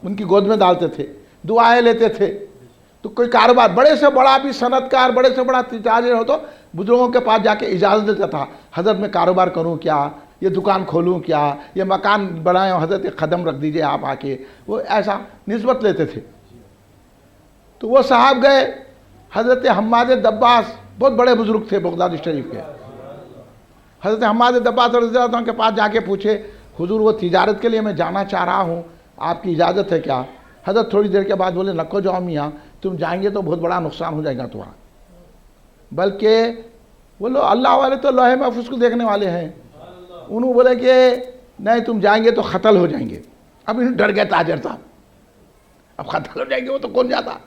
उनकी गोद में डालते थे, दुआएं लेते थे। तो कोई कारोबार बड़े से बड़ा भी सनतकार, बड़े से बड़ा तिजारे हो तो बुजुर्गों के पास जाके इजाज़त देता था, हज़रत मैं कारोबार करूं क्या, ये दुकान खोलूं क्या, ये मकान बनाए हज़रत एक कदम रख दीजिए आप आके, वो ऐसा निस्बत लेते थे। तो वो साहब गए, हज़रत हम्माद दब्बास बहुत बड़े बुजुर्ग थे बगदाद शरीफ के, हज़रत हम्माद दब्बास रज़ी अल्लाह के पास जाके पूछे, हुजूर वो तिजारत के लिए मैं जाना चाह रहा हूँ, आपकी इजाज़त है क्या? हज़रत थोड़ी देर के बाद बोले, नको जाओ मियाँ, तुम जाएंगे तो बहुत बड़ा नुकसान हो जाएगा तुम्हारा, बल्कि बोलो अल्लाह वाले तो लोहे महफूज को देखने वाले हैं। उन्होंने बोले कि नहीं तुम जाएंगे तो ख़त्ल हो जाएंगे। अब इन्हें डर गए ताजर साहब, अब ख़त्ल हो जाएंगे वो तो कौन जाता,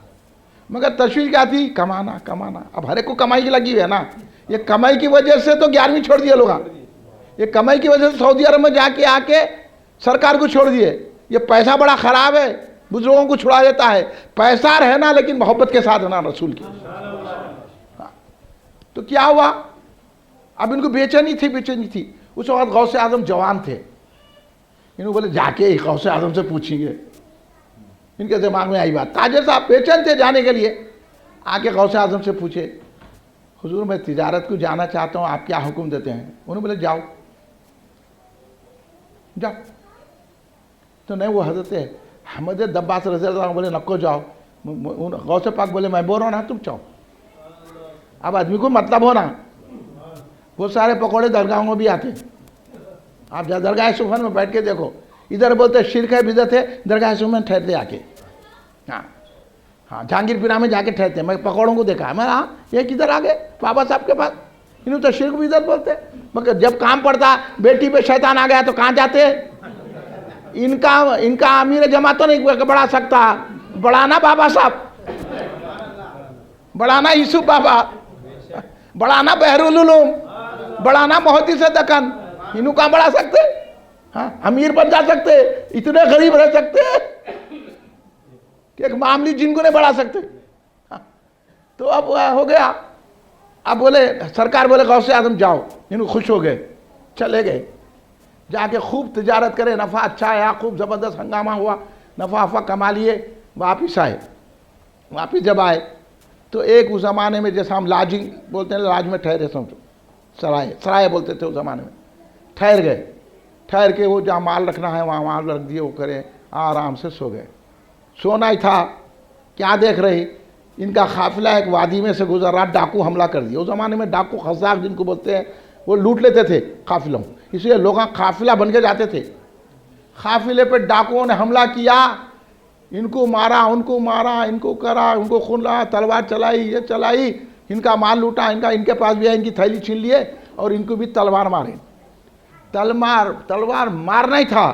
मगर तशवीर क्या थी, कमाना कमाना। अब हर एक को कमाई की लगी हुई है ना, ये कमाई की वजह से तो 11वीं छोड़ दिए लोग, ये कमाई की वजह से सऊदी अरब में जाके आके सरकार को छोड़ दिए। ये पैसा बड़ा ख़राब है, बुजुर्गों को छुड़ा देता है। पैसा रहना लेकिन मोहब्बत के साथ रहना रसूल की। तो क्या हुआ, अब इनको बेचैनी थी। उस वक्त गौसे आजम जवान थे, इन्होंने बोले जाके गौसे आजम से पूछेंगे। इनके दिमाग में आई बात, ताजर साहब बेचैन थे जाने के लिए, आके गौसे आजम से पूछे, हुजूर मैं तिजारत को जाना चाहता हूँ, आप क्या हुक्म देते हैं? उन्होंने बोले जाओ जाओ। तो नहीं, वो हज़रत हम्माद दब्बास रज़ी अल्लाह अन्हु बोले नको जाओ। गौसे पाक बोले मैं बोल रहा हूँ ना, तुम चाहो। अब आदमी को मतलब हो ना, वो सारे पकौड़े दरगाहों में भी आते। आप जहाँ दरगाह सुफन में बैठ के देखो, इधर बोलते शिरक है बिदअत है, दरगाह सुफन में ठहरते आके। हाँ हाँ, जहांगीरपुरा में जाके ठहरते। मैं पकौड़ों को देखा, मैं हाँ ये किधर आ गए बाबा साहब के पास, इन्होंने तो शिरक बिदअत बोलते। मगर जब काम पड़ता, बेटी पे शैतान आ गया तो कहाँ जाते? इनका अमीर जमा तो नहीं बढ़ा सकता, बढ़ाना बाबा साहब, बढ़ाना यूसुफ बाबा, बढ़ाना बहरुल उलूम, बढ़ाना मोहद्दिस दक्कन, इन्हों कहाँ बढ़ा सकते? हाँ, अमीर बन जा सकते, इतने गरीब रह सकते कि एक मामूली जिनको नहीं बढ़ा सकते। हाँ, तो अब हो गया। अब बोले सरकार बोले गौसे आजम जाओ, इन्हों खुश हो गए, चले गए, जाके खूब तिजारत करे, नफ़ा अच्छा आया, खूब ज़बरदस्त हंगामा हुआ, नफ़ा कमा लिए, वापिस आए। वापिस जब आए तो एक उस ज़माने में जैसा हम लाजी बोलते हैं, लाज में ठहरे, समझो सराय बोलते थे उस ज़माने में, ठहर गए। ठहर के वो जहाँ माल रखना है वहाँ माल रख दिए, वो करें, आराम से सो गए। सोना ही था, क्या देख रही, इनका काफिला एक वादी में से गुजर रहा, डाकू हमला कर दिया। उस ज़माने में डाकू खज़ाक जिनको बोलते हैं, वो लूट लेते थे काफिलों, इसलिए लोग काफिला बन के जाते थे। काफिले पे डाकुओं ने हमला किया, इनको मारा, उनको मारा, इनको करा, उनको खून लगा, तलवार चलाई, ये चलाई, इनका माल लूटा, इनके पास भी है, इनकी थैली छीन लिए और इनको भी तलवार मारे। तलवार मारना ही था,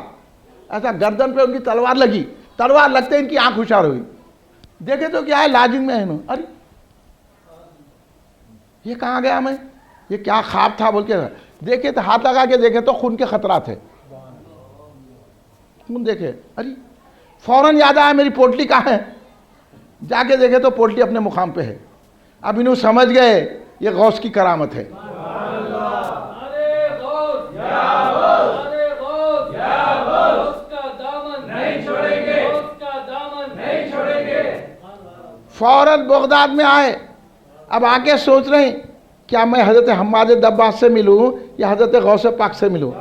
ऐसा गर्दन पे उनकी तलवार लगी, तलवार लगते इनकी आंख हुशार हुई, देखे तो क्या है, लाजिम में है ना, अरे ये कहाँ गया, मैं ये क्या ख्वाब था बोल के देखे तो हाथ लगा के देखे तो खून के खतरा थे, खून देखे, अरे फौरन याद आया मेरी पोटली कहाँ है, जाके देखे तो पोटली अपने मुकाम पे है। अब इन्हों समझ गए ये गौस की करामत है। फौरन बगदाद में आए। अब आके सोच रहे हैं क्या मैं हज़रत हम्माद दब्बास से मिलूं या हज़रत गौसे पाक से मिलूं।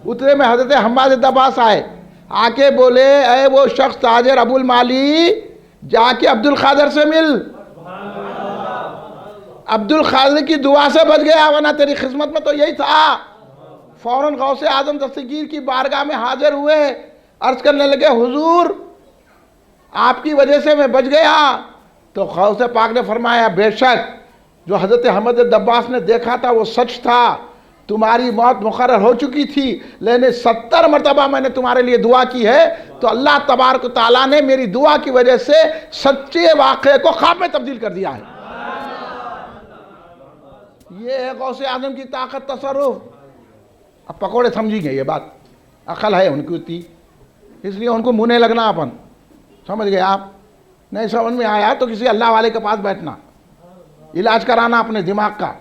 उतरे में हज़रत हम्माद दब्बास आए, आके बोले अरे वो शख्स ताजर अबुल माली, जाके अब्दुल खादर से मिल, अब्दुल खादर की दुआ से बच गया, वरना तेरी खिदमत में तो यही था। फौरन गौसे आजम दस्तगीर की बारगाह में हाजिर हुए, अर्ज करने लगे हुजूर आपकी वजह से मैं बच गया। तो गौसे पाक ने फरमाया बेशक जो हज़रत हम्माद दब्बास ने देखा था वो सच था, तुम्हारी मौत मुकर्रर हो चुकी थी, लेकिन 70 मरतबा मैंने तुम्हारे लिए दुआ की है, तो अल्लाह तबारक व तआला ने मेरी दुआ की वजह से सच्चे वाक़े को ख्वाब में तब्दील कर दिया है। ये है गौसे आजम की ताकत, तसर्रुफ। अब पकौड़े समझी गए, ये बात अकल है उनकी होती, इसलिए उनको मुँह नहीं लगना अपन, समझ गए आप। नहीं समझ में आया तो किसी अल्लाह वाले के पास बैठना, इलाज कराना अपने दिमाग का।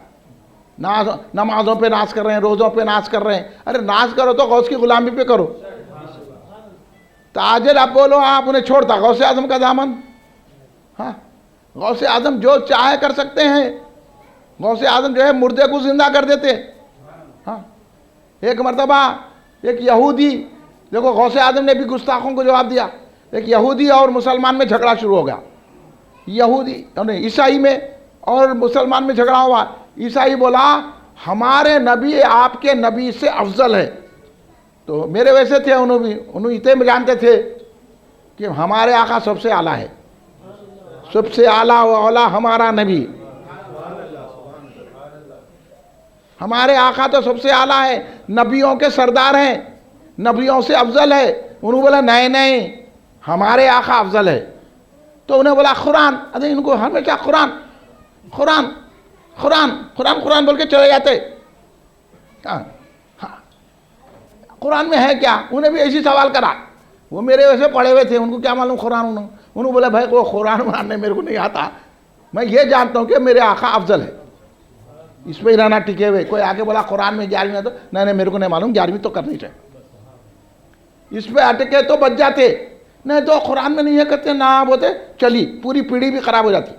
नमाजों पे नाज कर रहे हैं, रोज़ों पे नाज कर रहे हैं, अरे नाज करो तो गौस की गुलामी पे करो, ताजिल आप बोलो आप उन्हें छोड़ता गौसे आजम का दामन। हाँ, गौसे आजम जो चाहे कर सकते हैं। गौसे आजम जो है मुर्दे को जिंदा कर देते। हाँ, एक मर्तबा एक यहूदी, देखो गौसे आजम ने भी गुस्ताखों को जवाब दिया। एक यहूदी और मुसलमान में झगड़ा शुरू हो गया। यहूदी नहीं, ईसाई में और मुसलमान में झगड़ा हुआ। ईसाई बोला हमारे नबी आपके नबी से अफजल है। तो मेरे वैसे थे, उन्होंने इतने जानते थे कि हमारे आका सबसे आला है, सबसे आला व औला हमारा नबी, हमारे आका तो सबसे आला है, नबियों के सरदार हैं, नबियों से अफजल है। उन्होंने बोला नहीं नहीं, हमारे आका अफजल है। तो उन्हें बोला कुरान, अरे इनको हमेशा कुरान कुरान कुरान कुरान कुरान बोल के चले जाते। हाँ, कुरान में है क्या? उन्हें भी ऐसी सवाल करा। वो मेरे वैसे पढ़े हुए थे, उनको क्या मालूम कुरान। उन्होंने बोला भाई वो कुरान मानने मेरे को नहीं आता, मैं ये जानता हूँ कि मेरे आका अफजल है, इस पर ही रहना टिके हुए। कोई आके बोला कुरान में 11वीं है तो नहीं मेरे को नहीं मालूम, 11वीं तो करनी चाहिए, इस पे अटके तो बच जाते, नहीं तो कुरान में नहीं है कहते ना बोलते, चली पूरी पीढ़ी भी खराब हो जाती।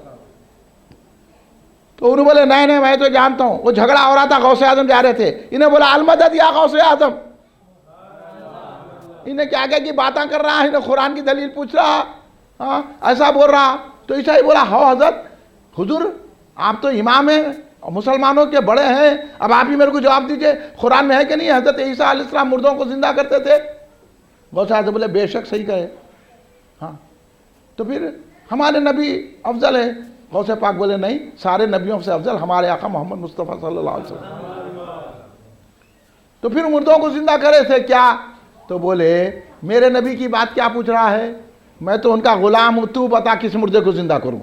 तो उन्होंने बोले नहीं नहीं मैं तो जानता हूँ। वो झगड़ा हो रहा था, गौसे आजम जा रहे थे, इन्हें बोला अलमदद या गौसे आजम। इन्हें क्या क्या की बातें कर रहा है, इन्हें कुरान की दलील पूछ रहा। हाँ, ऐसा बोल रहा। तो ईसाई बोला हो हजरत हुजूर आप तो इमाम हैं, मुसलमानों के बड़े हैं, अब आप ही मेरे को जवाब दीजिए कुरान में है कि नहीं हजरत ईसा अलैहिस्सलाम मुर्दों को जिंदा करते थे? गौसे आजम बोले बेशक सही कहे। हाँ, तो फिर हमारे नबी अफजल है। गौसे पाक बोले नहीं, सारे नबियों से अफजल हमारे आका मोहम्मद मुस्तफ़ा सल्लल्लाहु अलैहि वसल्लम। तो फिर मुर्दों को जिंदा करे थे क्या? तो बोले मेरे नबी की बात क्या पूछ रहा है, मैं तो उनका गुलाम हूं, तू बता किस मुर्दे को जिंदा करूं।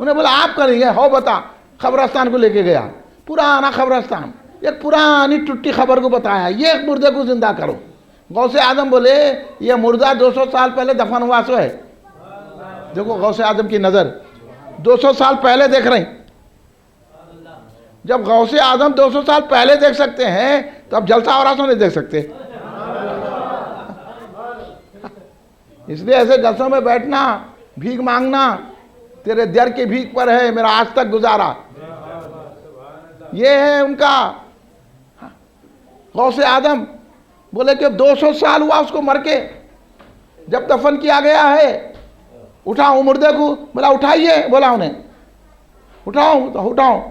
उन्हें बोला आप करेंगे, हो बता। खबरस्तान को लेके गया, पुराना खबरस्तान, एक पुरानी टुट्टी खबर को बताया, ये एक मुर्दे को जिंदा करो। गौसे आजम बोले ये मुर्दा 200 साल पहले दफन हुआ सो है। देखो गौसे आजम की नजर 200 साल पहले देख रही। जब गौसे आजम 200 साल पहले देख सकते हैं तो अब जलसा और आसो नहीं देख सकते। इसलिए ऐसे जलसों में बैठना, भीख मांगना, तेरे दर की भीख पर है मेरा आज तक गुजारा, ये है उनका। गौसे आजम बोले कि 200 साल हुआ उसको मर के, जब दफन किया गया है उठाओ मुर्दे को। बोला उठाइए, बोला उन्हें उठाओ तो उठाओ,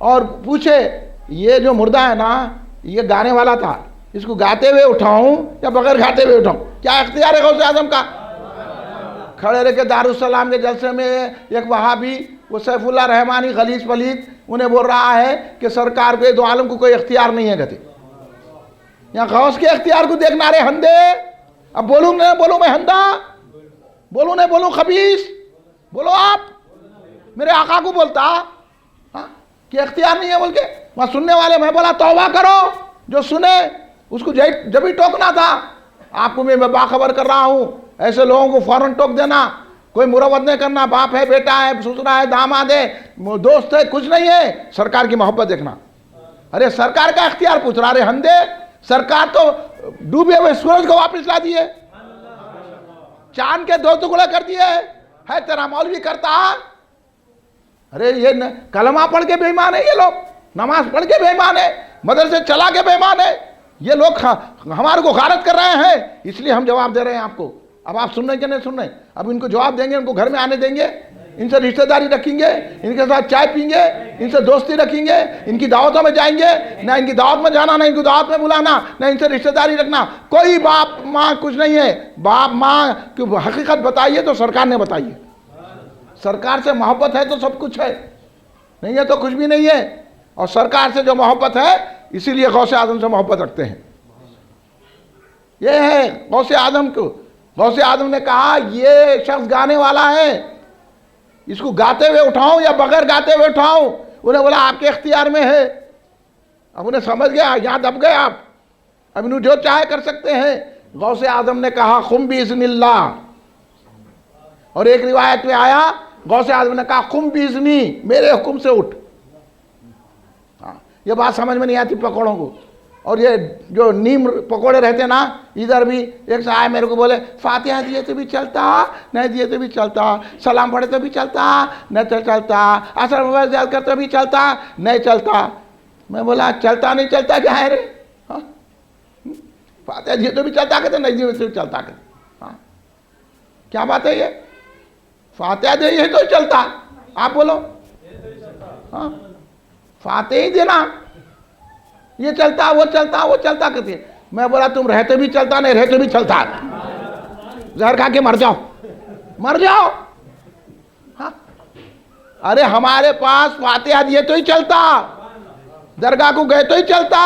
और पूछे ये जो मुर्दा है ना ये गाने वाला था, इसको गाते हुए उठाऊं या बगैर गाते हुए उठाऊं? क्या इख्तियार है गौसे आजम का? खड़े रह के दारुस्सलाम के जलसे में एक वहाबी, वो सैफुल्लाह रहमानी खलीज पलीद, उन्हें बोल रहा है कि सरकार के दो आलम को कोई इख्तियार नहीं है। कहते यहाँ गौस के इख्तियार को देखना रे हंदे। अब बोलूँ नहीं बोलूँ मैं हंदा, बोलूँ नहीं बोलूँ खबीस, बोलो आप मेरे आका को बोलता हाँ कि इख्तियार नहीं है बोल के। वहाँ सुनने वाले, मैं बोला तौबा करो, जो सुने उसको जब ही टोकना था। आपको मैं बाखबर कर रहा हूँ, ऐसे लोगों को फौरन टोक देना, कोई मुरवत नहीं करना। बाप है, बेटा है, ससुरा है, दामाद है, दोस्त है, कुछ नहीं है, सरकार की मोहब्बत देखना। अरे सरकार का इख्तियार पूछ रहा रे हंदे, सरकार तो डूबे हुए सूरज को वापस ला दिए, चांद के 2 टुकड़े कर दिए है तेरा मौलवी करता। अरे ये कलमा पढ़ के बेईमान है ये लोग, नमाज पढ़ के बेईमान है, मदरसे चला के बेईमान है। ये लोग हमारे को गारत कर रहे हैं, इसलिए हम जवाब दे रहे हैं आपको। अब आप सुन रहे कि नहीं सुन रहे? अब इनको जवाब देंगे, इनको घर में आने देंगे, इनसे रिश्तेदारी रखेंगे, इनके साथ चाय पीएंगे, इनसे दोस्ती रखेंगे, इनकी दावतों में जाएंगे। ना इनकी दावत में जाना, ना इनकी दावत में बुलाना, ना इनसे रिश्तेदारी रखना। कोई बाप माँ कुछ नहीं है। बाप माँ की हकीकत बताइए तो सरकार ने बताइए। सरकार से मोहब्बत है तो सब कुछ है, नहीं है तो कुछ भी नहीं है। और सरकार से जो मोहब्बत है इसीलिए गौसे आजम से मोहब्बत रखते हैं। ये है गौसे आजम को। गौसे आजम ने कहा ये शख्स गाने वाला है, इसको गाते हुए उठाऊं या बगैर गाते हुए उठाऊं? उन्हें बोला आपके इख्तियार में है। अब उन्हें समझ गया, यहां दब गए आप, अब इन्हें जो चाहे कर सकते हैं। गौसे आजम ने कहा खुम बिइज़्निल्लाह, और एक रिवायत में आया गौसे आजम ने कहा खुम बिइज़्नी, मेरे हुक्म से उठ। हाँ, ये बात समझ में नहीं आती पकौड़ों को। और ये जो नीम पकोड़े रहते ना, इधर भी एक साहब मेरे को बोले फातिहा दिए तो भी चलता, नहीं दिए तो भी चलता, सलाम पढ़े तो भी चलता, नहीं तो चलता, असर मोबाइल याद करते भी चलता, नहीं चलता। मैं बोला चलता नहीं चलता क्या है रे? हाँ, फातिहा दिए तो भी चलता कहते, नहीं दिए तो भी चलता कहते। हाँ, क्या बात है ये? फातिहा दे ये तो चलता, आप बोलो। हाँ, फातिहा ही देना, ये चलता वो चलता वो चलता कहते। मैं बोला तुम रहते भी चलता, नहीं रहते भी चलता, जहर खा के मर जाओ, मर जाओ। हाँ, अरे हमारे पास फातिहा दिए तो ही चलता, दरगाह को गए तो ही चलता,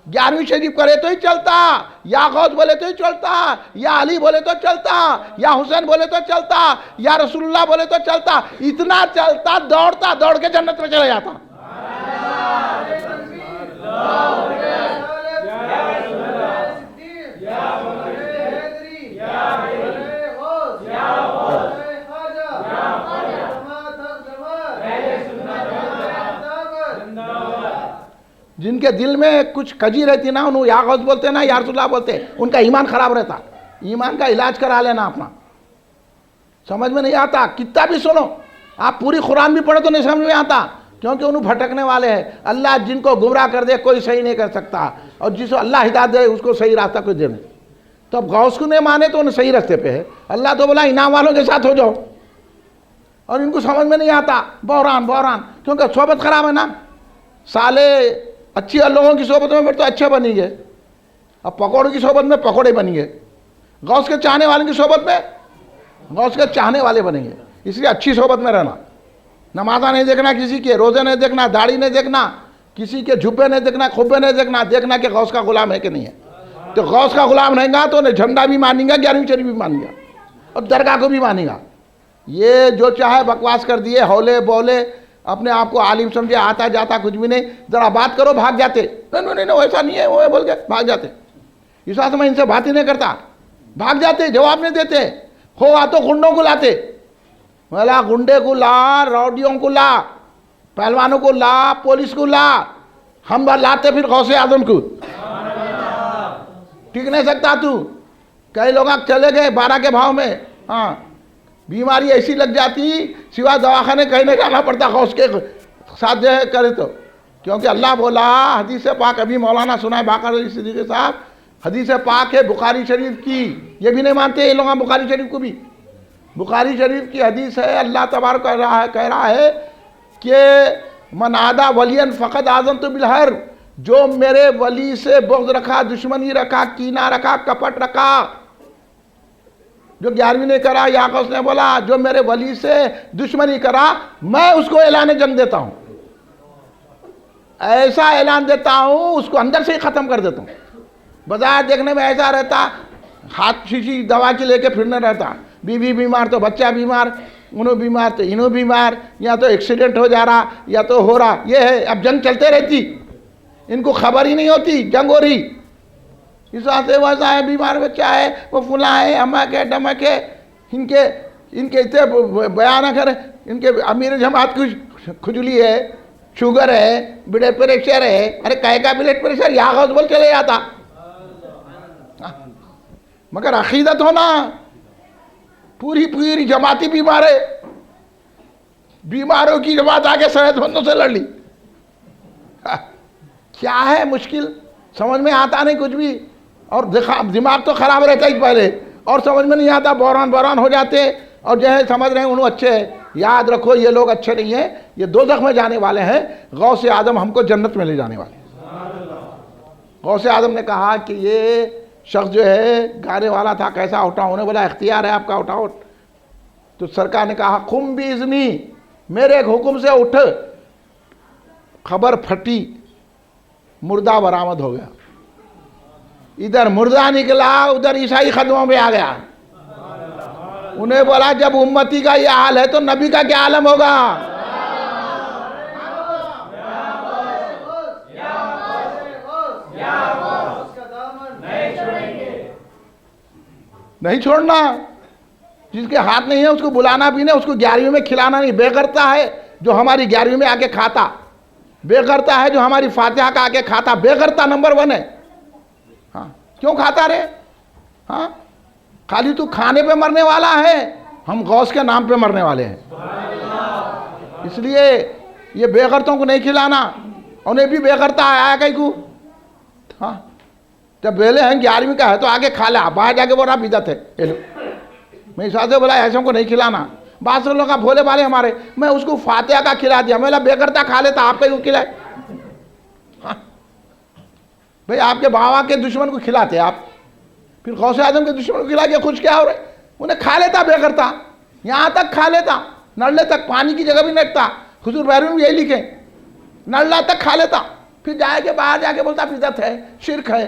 11वीं शरीफ करे तो ही चलता, या गौस बोले तो ही चलता, या अली बोले तो चलता, या हुसैन बोले तो चलता, या रसूलुल्लाह बोले तो चलता। इतना चलता, दौड़ता, दौड़ के जन्नत में चला जाता। जिनके दिल में कुछ कजी रहती ना, उन्हें या गौस बोलते ना, या रसूलुल्लाह बोलते, उनका ईमान खराब रहता। ईमान का इलाज करा लेना अपना। समझ में नहीं आता, कितना भी सुनो, आप पूरी कुरान भी पढ़ो तो नहीं समझ में आता, क्योंकि उन्हें भटकने वाले हैं। अल्लाह जिनको गुमराह कर दे कोई सही नहीं कर सकता, और जिसको अल्लाह हिदायत दे उसको सही रास्ता कोई दे नहीं। तो अब गौस को नहीं माने तो उन्हें सही रास्ते पे है। अल्लाह तो बोला इनाम वालों के साथ हो जाओ, और इनको समझ में नहीं आता, बहरान बहरान, क्योंकि सोबत खराब है ना। साले अच्छी लोगों की सोबत में फिर तो अच्छे बनेंगे, अब पकौड़े की सोबत में पकौड़े बनेंगे, गौस के चाहने वाले की सोबत में गौस के चाहने वाले बनेंगे। इसलिए अच्छी सोबत में रहना, नमाजा नहीं देखना किसी के, रोजे नहीं देखना, दाढ़ी नहीं देखना, किसी के झुब्बे नहीं देखना, खुब्बे नहीं देखना, देखना कि गौस का गुलाम है कि नहीं है। तो गौस का गुलाम रहेगा तो उन्हें झंडा भी मानेगा, 11वीं शरीफ भी मानेगा, और दरगाह को भी मानेगा। ये जो चाहे बकवास कर दिए, हौले बोले, अपने आप को आलिम समझे, आता जाता कुछ भी नहीं, जरा बात करो भाग जाते, नहीं नहीं नहीं वैसा नहीं है वो बोल के भाग जाते। इस बात में इनसे बात ही नहीं करता, भाग जाते, जवाब नहीं देते। हो तो गुंडों को लाते, बोला गुंडे को ला, रौडियों को ला, पहलवानों को ला, पुलिस को ला, हम लाते फिर गौसे आजम को। टिक नहीं सकता तू। कई लोग चले गए 12 के भाव में, हाँ, बीमारी ऐसी लग जाती, सिवा दवाखाने कहीं नहीं जाना पड़ता गौस के साथ जो है करे तो। क्योंकि अल्लाह बोला हदीस पाक, अभी मौलाना सुना है बाकर अली सिद्दीकी साहब, हदीस पाक है बुखारी शरीफ की, ये भी नहीं मानते ये लोग बुखारी शरीफ को भी। बुखारी शरीफ की हदीस है, अल्लाह तबारक कह रहा है कि मन आदा वलियन फ़क़द आज़नतु बिल हर्ब, जो मेरे वली से बुग़्ज़ रखा, दुश्मनी रखा, कीना रखा, कपट रखा, जो 11वीं ने करा, याकूस ने बोला जो मेरे वली से दुश्मनी करा, मैं उसको ऐलान जंग देता हूं, ऐसा ऐलान देता हूं उसको अंदर से ही ख़त्म कर देता हूं। बाजार देखने में ऐसा रहता, हाथ शीशी दवा की लेके फिरने रहता, बीवी बीमार तो बच्चा बीमार, उन्हों बीमार तो इन्हों बीमार, या तो एक्सीडेंट हो जा रहा या तो हो रहा, ये है। अब जंग चलते रहती, इनको खबर ही नहीं होती जंग हो रही। इस वास्ते वैसा है, बीमार बच्चा है, वो फुला है, अमक है, डमक है, इनके इतने बयान कर, इनके अमीर जमात की खुजली है, शुगर है, ब्लड प्रेशर है। अरे कहे का ब्लड प्रेशर, यहाँ बोल चले जाता, मगर अकीदत होना, पूरी पूरी जमाती बीमार है, बीमारों की जमात आके सेहतमंदों से लड़ ली। क्या है मुश्किल, समझ में आता नहीं कुछ भी, और दिमाग तो खराब रहता ही पहले, और समझ में नहीं आता, बहरान बहरान हो जाते, और जो है समझ रहे हैं उन्होंने अच्छे है। याद रखो ये लोग अच्छे नहीं हैं, ये दोज़ख में जाने वाले हैं, गौसे आदम हमको जन्नत में ले जाने वाले। गौसे आदम ने कहा कि ये शख्स जो है गाने वाला था, कैसा उठाओ? उन्हें बोला इख्तियार है आपका, उठाओ। तो सरकार ने कहा खुम भी इज़नी, मेरे एक हुक्म से उठ। खबर फटी, मुर्दा बरामद हो गया। इधर मुर्दा निकला, उधर ईसाई खदमों में आ गया। उन्हें बोला जब उम्मती का ये हाल है तो नबी का क्या आलम होगा? नहीं छोड़ना। जिसके हाथ नहीं है उसको बुलाना भी नहीं, उसको 11वीं में खिलाना नहीं। बेगरता है जो हमारी 11वीं में आके खाता, बेगरता है जो हमारी फातिहा का आके खाता, बेगरता नंबर 1 है। हाँ, क्यों खाता रे? हाँ, खाली तू खाने पे मरने वाला है, हम गौस के नाम पे मरने वाले हैं। इसलिए ये बेगरतों को नहीं खिलाना, उन्हें भी बेगरता आया कहीं को। हाँ, जब बेले हैं 11वीं का है तो आगे खा ला, बाहर जाके बोला बिदत है। मैं इस से बोला ऐसे को नहीं खिलाना। बात लोग का भोले वाले हमारे, मैं उसको फातिहा का खिला दिया, मैं बेगरता खा लेता, आप कहीं को खिलाए? हाँ भाई, आपके बाबा के दुश्मन को खिलाते आप, फिर गौसे आजम के दुश्मन को खिला के खुश क्या हो रहे? उन्हें खा लेता बेगरता, यहाँ तक खा लेता, नल्ले तक पानी की जगह भी नहीं, हुजूर बैरून भी यही लिखे, नल्ला तक खा लेता, फिर जाके बाहर जाके बोलता बिदत है, शिरक है।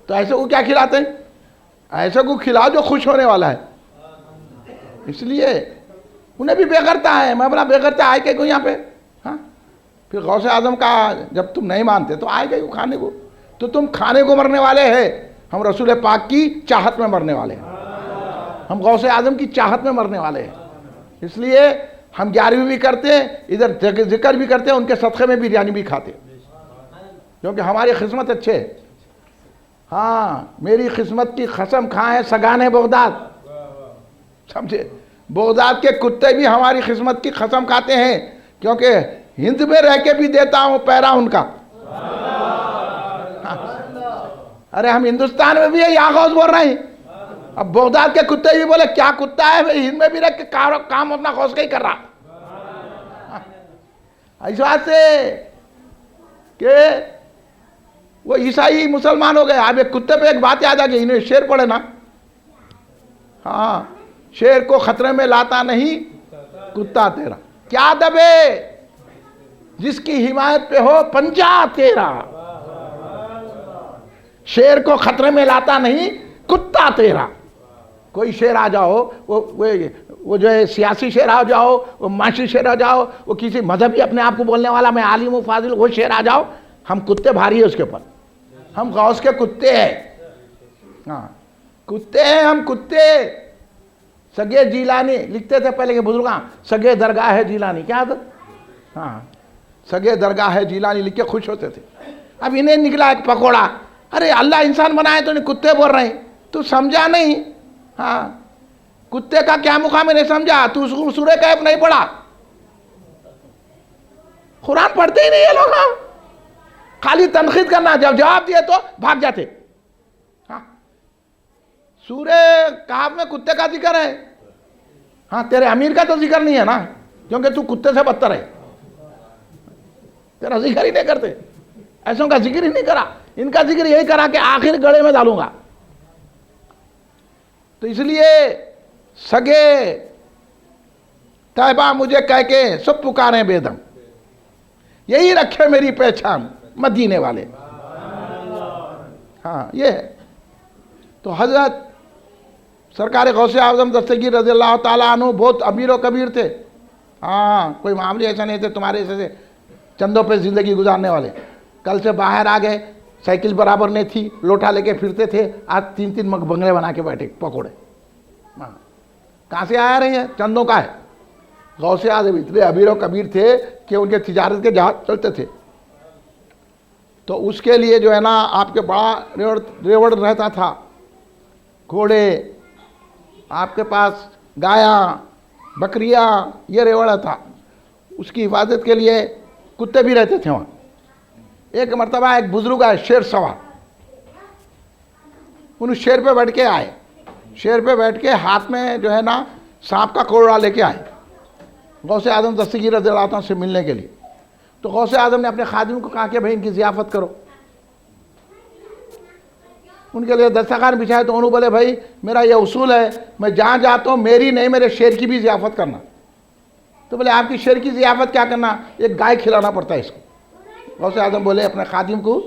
तो ऐसे को क्या खिलाते हैं? ऐसे को खिलाओ जो खुश होने वाला है। इसलिए उन्हें भी बेगरता है, मैं बोला बेगरता आए के को यहाँ पे। हाँ, फिर गौसे आजम का जब तुम नहीं मानते तो आए गए खाने को, तो तुम खाने को मरने वाले हैं, हम रसूल पाक की चाहत में मरने वाले हैं, हम गौसे आजम की चाहत में मरने वाले हैं। इसलिए हम 11वीं भी करते हैं, इधर जिक्र भी करते हैं, उनके सदक़े में बिरयानी भी खाते हैं, क्योंकि हमारी किस्मत अच्छे है। हाँ, मेरी किस्मत की कसम खाएं सगाने बगदाद, समझे? बगदाद के कुत्ते भी हमारी किस्मत की कसम खाते हैं, क्योंकि हिंद में रह के भी देता हूं पैरा उनका। हाँ। अरे हम हिंदुस्तान में भी है, यहाँ गौस बोल रहे हैं, अब बगदाद के कुत्ते भी बोले क्या कुत्ता है भाई, हिंद में भी रह के काम अपना गौस का ही कर रहा। इस बात से कि वो ईसाई मुसलमान हो गए। अब एक कुत्ते पे एक बात याद आ गई, इन्हें शेर पढ़े ना। हाँ, शेर को खतरे में लाता नहीं कुत्ता तेरा, क्या दबे जिसकी हिमायत पे हो पंजा तेरा। शेर को खतरे में लाता नहीं कुत्ता तेरा। कोई शेर आ जाओ, वो जो है सियासी शेर आ जाओ, वो माशी शेर आ जाओ, वो किसी मजहबी अपने आप को बोलने वाला मैं आलिम हूं फाजिल, वो शेर आ जाओ, हम कुत्ते भारी है उसके ऊपर। हम गौस के कुत्ते हैं। हाँ, कुत्ते हैं हम, कुत्ते। सगे जीलानी लिखते थे पहले के बुजुर्ग, सगे दरगाह है जीलानी, क्या था? हाँ, सगे दरगाह है जीलानी लिख के खुश होते थे। अब इन्हें निकला एक पकौड़ा, अरे अल्लाह इंसान बनाए तो इन्हें कुत्ते बोल रहे हैं, तू समझा नहीं। हाँ, कुत्ते का क्या मुकाम है नहीं समझा, तू सूरह कहफ नहीं पढ़ा, कुरान पढ़ते ही नहीं है लोग। हाँ, खाली तनखीद करना, जब जवाब दिए तो भाग जाते। हाँ, सूरह कहफ में कुत्ते का जिक्र है। हाँ, तेरे अमीर का तो जिक्र नहीं है ना, क्योंकि तू कुत्ते से बदतर है, तेरा जिक्र ही नहीं करते, ऐसों का जिक्र ही नहीं करा। इनका जिक्र यही करा कि आखिर गड़े में डालूंगा। तो इसलिए सगे तैबा मुझे कह के सब पुकारे बेदम, यही रखे मेरी पहचान मदीने वाले। हाँ, ये है। तो हजरत सरकार गौसे आज़म दस्तगीर रज़ियल्लाहु ताला अन्हु बहुत अमीर व कबीर थे। हाँ, कोई मामले ऐसा नहीं थे तुम्हारे जैसे चंदों पे ज़िंदगी गुजारने वाले। कल से बाहर आ गए, साइकिल बराबर नहीं थी, लोटा लेके फिरते थे, आज 3-3 मग बंगले बना के बैठे पकोड़े। हाँ, कहाँ से आया रही है? चंदों का है। गौसे आज़म इतने अमीर व कबीर थे कि उनके तिजारत के जहाज चलते थे, तो उसके लिए जो है ना आपके बड़ा रेवड़ रहता था, घोड़े, आपके पास गाया बकरियाँ, ये रेवड़ा था। उसकी हिफाजत के लिए कुत्ते भी रहते थे वहाँ। एक मरतबा एक बुजुर्ग आए शेर सवार, उन शेर पे बैठ के आए, शेर पे बैठ के हाथ में जो है ना सांप का कोड़ा लेके आए गौसे आज़म दस्तगीर रज़ियल्लाहु अन्हु से मिलने के लिए। तो गौसे आज़म ने अपने खादिम को कहा कि भाई इनकी ज़ियाफ़त करो। उनके लिए दस्तरखान बिछाए तो उन्होंने बोले भाई मेरा ये उसूल है, मैं जहाँ जाता हूँ मेरी नहीं मेरे शेर की भी ज़ियाफ़त करना। तो बोले आपकी शेर की ज़ियाफ़त क्या करना? एक गाय खिलाना पड़ता है इसको। गौसे आज़म बोले अपने खादिम को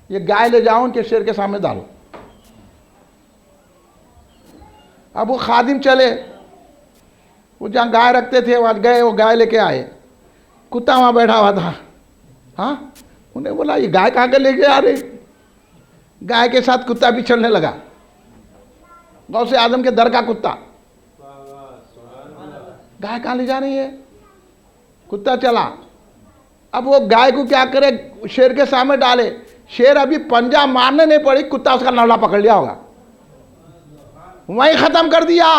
ये गाय ले जाओ उनके शेर के सामने डालो। अब वो खादिम चले, वो जहाँ गाय रखते थे वहाँ गए, वो गाय लेके आए, कुत्ता वहाँ बैठा हुआ था। हाँ, उन्हें बोला ये गाय कहाँ के लेके आ रहे? गाय के साथ कुत्ता भी चलने लगा, गौसे आजम के दर का कुत्ता। गाय कहाँ ले जा रही है? कुत्ता चला, अब वो गाय को क्या करे, शेर के सामने डाले, शेर अभी पंजा मारने नहीं पड़ी, कुत्ता उसका नौला पकड़ लिया होगा, वहीं खत्म कर दिया।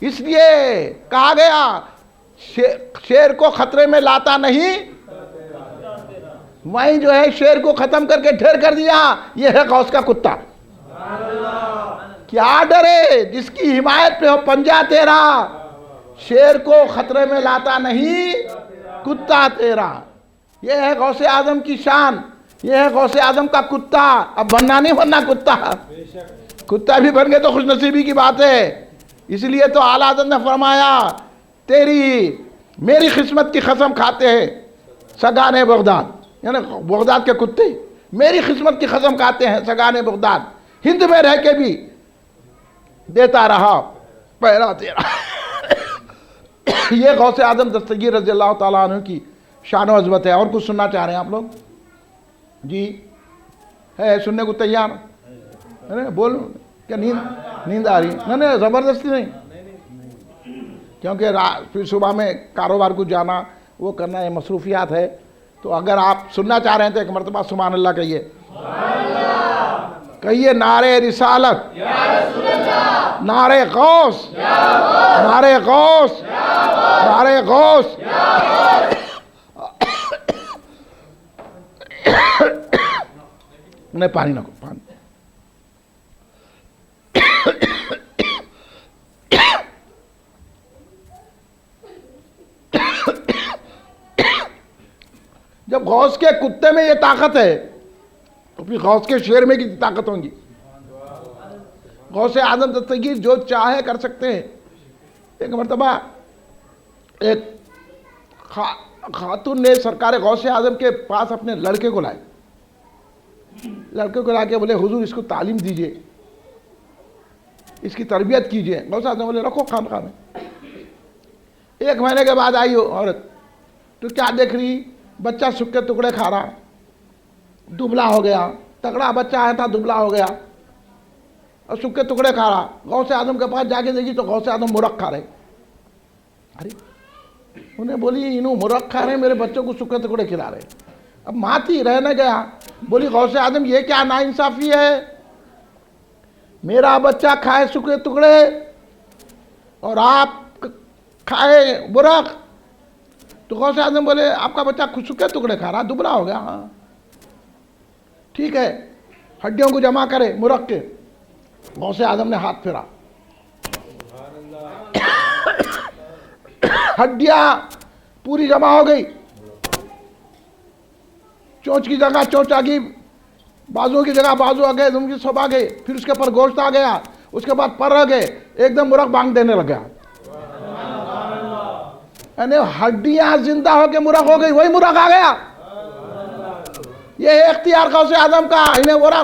इसलिए कहा गया शेर को खतरे में लाता नहीं, वहीं जो है शेर को खत्म करके ढेर कर दिया। ये है गौस का कुत्ता। क्या डरे, जिसकी हिमायत पे हो पंजा तेरा, शेर को खतरे में लाता नहीं कुत्ता तेरा। ये है गौसे आजम की शान, ये है गौसे आजम का कुत्ता। अब बनना नहीं बनना कुत्ता, कुत्ता भी बन गए तो खुशनसीबी की बात है। इसलिए तो आला हज़रत ने फरमाया, तेरी मेरी किस्मत की कसम खाते हैं सगाने बगदाद, यानी बगदाद के कुत्ते मेरी किस्मत की कसम खाते हैं सगाने बगदाद, हिंद में रह के भी देता रहा पहरा तेरा। ये गौसे आजम दस्तगीर रज़ी अल्लाह ताला अन्हु की शान व अज़मत है। और कुछ सुनना चाह रहे हैं आप लोग जी? है सुनने को तैयार है ना? बोलो, क्या नींद आ रही है? नहीं, ज़बरदस्ती नहीं, क्योंकि फिर सुबह में कारोबार को जाना, वो करना, ये मसरूफियात है। तो अगर आप सुनना चाह रहे हैं तो एक मरतबा सुभान अल्लाह कहिए, कहिए नारे रिसालत, नारे गौस, नारे गौस, नारे गौस। नहीं, पानी ना को, पानी। जब गौस के कुत्ते में ये ताकत है तो फिर गौस के शेर में कितनी ताकत होगी। गौसे आजम दस्तगीर जो चाहे कर सकते हैं। एक मरतबा एक खातून ने सरकार गौसे आजम के पास अपने लड़के को लाए, लड़के को लाके बोले हुजूर इसको तालीम दीजिए, इसकी तरबियत कीजिए। गौसे आजम बोले रखो खानका में। 1 महीने के बाद आई औरत, तो क्या देख रही, बच्चा सूखे टुकड़े खा रहा, दुबला हो गया, तगड़ा बच्चा आया था, दुबला हो गया और सूखे टुकड़े खा रहा। गौसे आजम के पास जाके देखी तो गौसे आजम मुरख खा रहे। अरे उन्हें बोली इन्हों मुरख खा रहे, मेरे बच्चों को सूखे टुकड़े खिला रहे। अब माँ थी, रहने गया, बोली गौसे आजम ये क्या नाइंसाफी है, मेरा बच्चा खाए सूखे टुकड़े और आप खाए मुरख। तो गौसे आजम बोले आपका बच्चा सूखे टुकड़े खा रहा, दुबला हो गया, हाँ ठीक है, हड्डियों को जमा करे मुरख के। गौसे आजम ने हाथ फेरा, हड्डियां पूरी जमा हो गई, चोंच की जगह चोंच आ गई, बाजुओं की जगह बाजू आ गए, दुम की सब आ गए, फिर उसके ऊपर गोश्त आ गया, उसके बाद पर रह गए, एकदम मुरख बांग देने लग गया। यानी हड्डियां जिंदा होके मुरख हो गई, वही मुरख आ गया। ये इख्तियार गौसे आजम का, इन्हें बोला